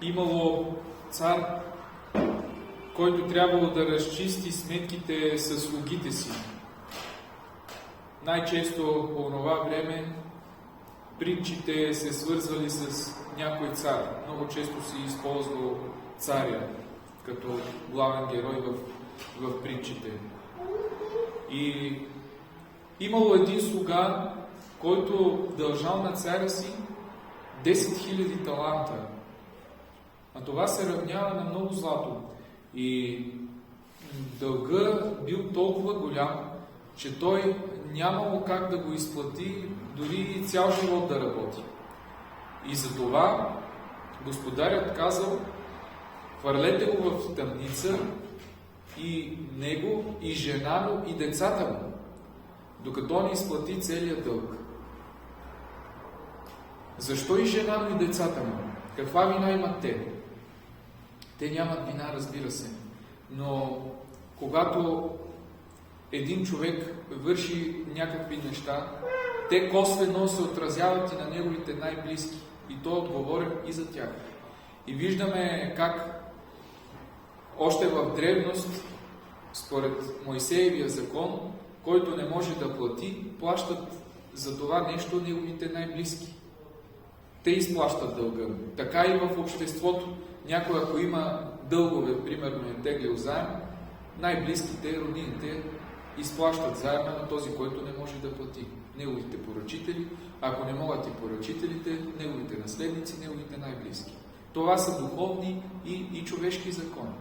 имало цар, който трябвало да разчисти сметките с слугите си. Най-често по това време притчите се свързвали с някой цар. Много често се използвал царя като главен герой в притчите. И имало един слуга, който дължал на царя си 10 000 таланта. А това се равнява на много злато. И дълга бил толкова голям, че той нямало как да го изплати, дори цял живот да работи. И затова господарят казал: хвърлете го в тъмница, и него, и жена му, и децата му, докато не изплати целият дълг. Защо и жена му, и децата му? Каква вина имат те? Те нямат вина, разбира се. Но когато един човек върши някакви неща, те косвено се отразяват и на неговите най-близки. И то отговорен и за тях. И виждаме как още в древност, според Мойсеевия закон, който не може да плати, плащат за това нещо неговите най-близки. Те изплащат дълга. Така и в обществото. Някой, ако има дългове, примерно е теглил заем, най-близките, роднините, изплащат заема на този, който не може да плати. Неговите поръчители, ако не могат и поръчителите, неговите наследници, неговите най-близки. Това са духовни и човешки закони.